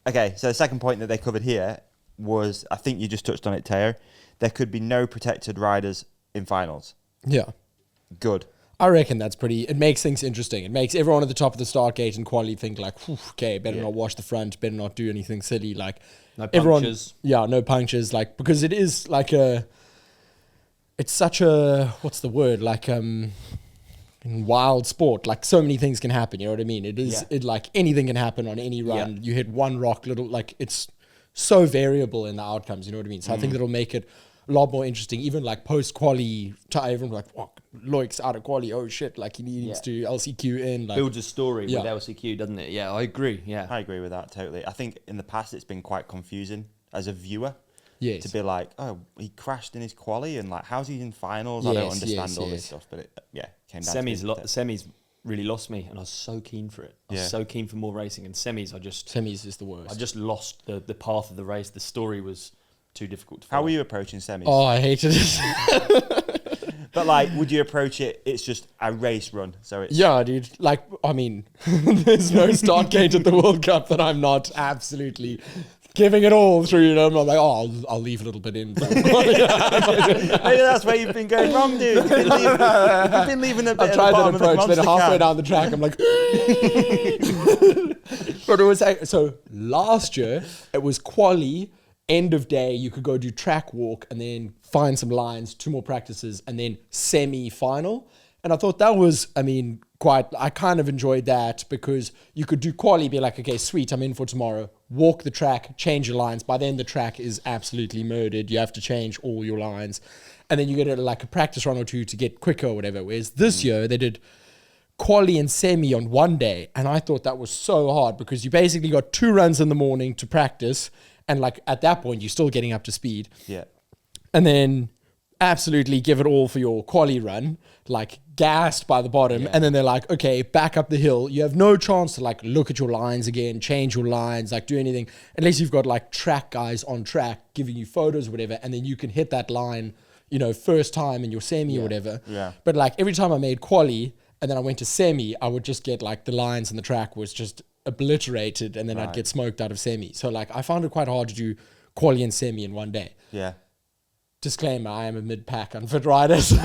Okay, so the second point that they covered here was, I think you just touched on it, Teo. There could be no protected riders in finals. Yeah. Good. I reckon that's pretty... It makes things interesting. It makes everyone at the top of the start gate and quali think like, okay, better not wash the front, better not do anything silly. Like, no punctures. No punctures. Like, because it is like a... It's such a... What's the word? Like, wild sport. Like, so many things can happen. You know what I mean? It is... It like, anything can happen on any run. Yeah. You hit one rock, like, it's so variable in the outcomes. You know what I mean? So I think that'll make it a lot more interesting. Even like post-quali, everyone's like, oh, Loic's out of quali, oh shit, like he needs to LCQ in. Like, builds a story with LCQ, doesn't it? Yeah, I agree. Yeah, I agree with that totally. I think in the past it's been quite confusing as a viewer. Yes. To be like, oh, he crashed in his quali, and like, how's he in finals? I don't understand all this stuff, but it, came down semis really lost me, and I was so keen for it. I was so keen for more racing, and semis is the worst. I just lost the path of the race. The story was too difficult to follow. How were you approaching semis? Oh, I hated it. But like, would you approach it? It's just a race run, so it's dude. Like, I mean, there's no start gate at the World Cup that I'm not absolutely giving it all through. You know, I'm not like, I'll leave a little bit in. Maybe that's where you've been going wrong, dude. You've been leaving a bit. I've tried that approach. Then halfway down the track, I'm like, but it was so last year. It was quali. End of day, you could go do track walk and then find some lines, 2 more practices, and then semi-final. And I thought that was, I kind of enjoyed that because you could do quali, be like, okay, sweet, I'm in for tomorrow. Walk the track, change your lines. By then, the track is absolutely murdered. You have to change all your lines. And then you get a practice run or 2 to get quicker or whatever. Whereas this year, they did quali and semi on one day. And I thought that was so hard because you basically got 2 runs in the morning to practice. And like at that point, you're still getting up to speed. Yeah. And then absolutely give it all for your quali run, like gassed by the bottom. Yeah. And then they're like, okay, back up the hill. You have no chance to like look at your lines again, change your lines, like do anything, unless you've got like track guys on track giving you photos or whatever. And then you can hit that line, first time in your semi or whatever. Yeah. But like every time I made quali and then I went to semi, I would just get like the lines and the track was just obliterated, and then I'd get smoked out of semi. So like I found it quite hard to do quali and semi in one day. Yeah. Disclaimer, I am a mid-pack unfit rider, so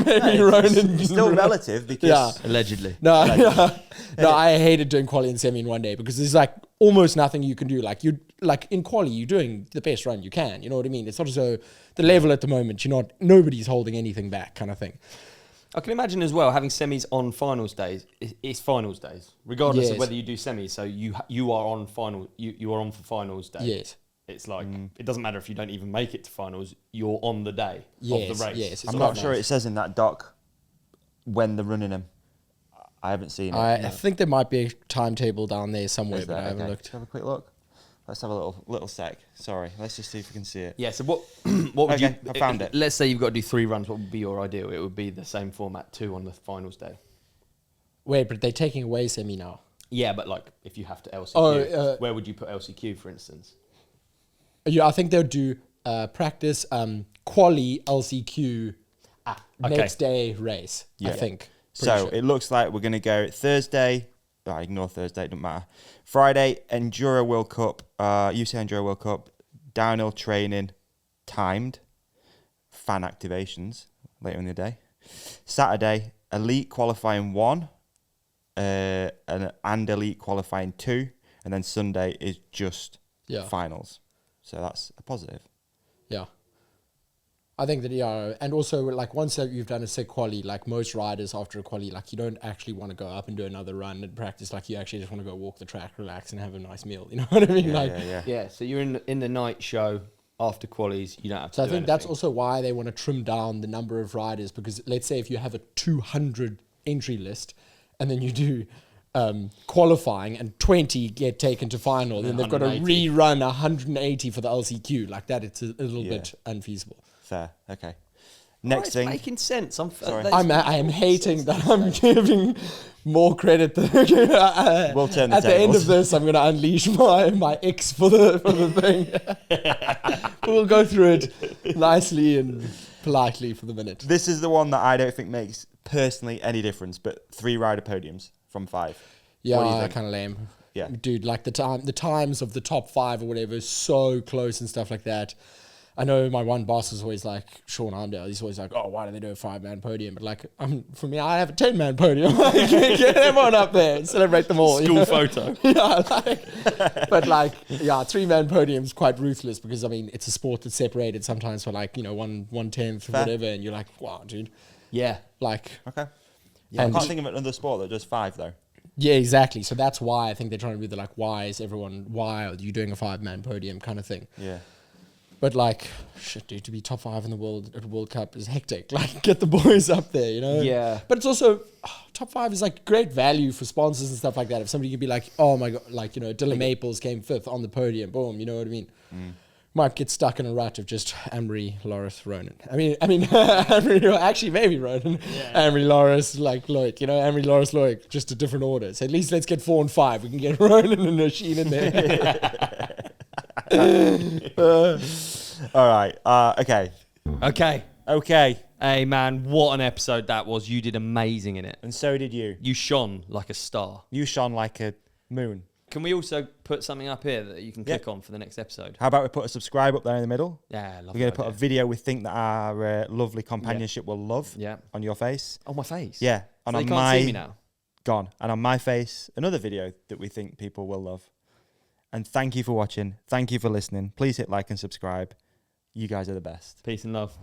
maybe Ronan... Still relative, because... Allegedly. No, I hated doing quali and semi in one day, because there's like almost nothing you can do. Like in quali, you're doing the best run you can, you know what I mean? It's not as though the level at the moment, nobody's holding anything back kind of thing. I can imagine as well having semis on finals days. It's finals days, regardless of whether you do semis. So you are on final. You are on for finals day. Yes. It's like it doesn't matter if you don't even make it to finals. You're on the day of the race. Yes, I'm not sure it says in that doc when they're running them. I haven't seen it. I think there might be a timetable down there somewhere, but I haven't looked. Have a quick look. Let's have a little sec. Sorry, let's just see if we can see it. Yeah. So what would you? I found it. Let's say you've got to do 3 runs. What would be your ideal? It would be the same format 2 on the finals day. Wait, but they're taking away semi now. Yeah, but like if you have to LCQ, where would you put LCQ, for instance? Yeah, I think they'll do practice, quali, LCQ, next day race. I think. So it looks like we're going to go Thursday. Ignore Thursday, it doesn't matter. Friday, Enduro World Cup, UCI Enduro World Cup, downhill training, timed, fan activations later in the day. Saturday, elite qualifying 1, and elite qualifying 2, and then Sunday is just finals. So that's a positive. Yeah. I think that, and also, like, once you've done a sick quali, like, most riders after a quali, like, you don't actually want to go up and do another run and practice. Like, you actually just want to go walk the track, relax, and have a nice meal. You know what I mean? Yeah, so you're in the night show after qualis, you don't have to do anything. That's also why they want to trim down the number of riders, because let's say if you have a 200 entry list, and then you do qualifying and 20 get taken to final, then they've got to rerun 180 for the LCQ. Like that, it's a little bit unfeasible. Fair. Okay. Next thing. It's making sense. I am hating that I'm giving more credit than we'll turn the at the end of this. I'm going to unleash my X for the thing. We'll go through it nicely and politely for the minute. This is the one that I don't think makes personally any difference, but 3 rider podiums from 5. Yeah, kind of lame. Yeah. Dude, like the times of the top 5 or whatever is so close and stuff like that. I know my one boss is always like, Sean Arndale, he's always like, oh, why do they do a 5-man podium? But like, for me, I have a 10-man podium. Get everyone up there and celebrate them all. School photo. Yeah, but like, 3-man podium's quite ruthless because, I mean, it's a sport that's separated sometimes for like, 1/10 or whatever. And you're like, wow, dude. Yeah. Like. Okay. Yeah, I can't think of another sport that does 5 though. Yeah, exactly. So that's why I think they're trying to do the like, why are you doing a 5-man podium kind of thing? Yeah. But like, shit, dude, to be top 5 in the world at a World Cup is hectic. Like, get the boys up there, Yeah. But it's also, top 5 is like great value for sponsors and stuff like that. If somebody could be like, oh my God, like, Dylan Maples came 5th on the podium, boom, you know what I mean? Might get stuck in a rut of just Amory, Loris, Ronan. I mean, Amory, actually maybe Ronan, Amory, Loris, like Loic, Amory, Loris, Loic, just a different order. So at least let's get 4 and 5. We can get Ronan and Rasheen in there. All right. Okay. Hey, man, what an episode that was. You did amazing in it. And so did you. You shone like a star. You shone like a moon. Can we also put something up here that you can click on for the next episode? How about we put a subscribe up there in the middle? Yeah, We're going to put a video we think that our lovely companionship will love Yeah. on your face. On my face? Yeah. So And they on can't see me now? Gone. And on my face, another video that we think people will love. And thank you for watching. Thank you for listening. Please hit like and subscribe. You guys are the best. Peace and love.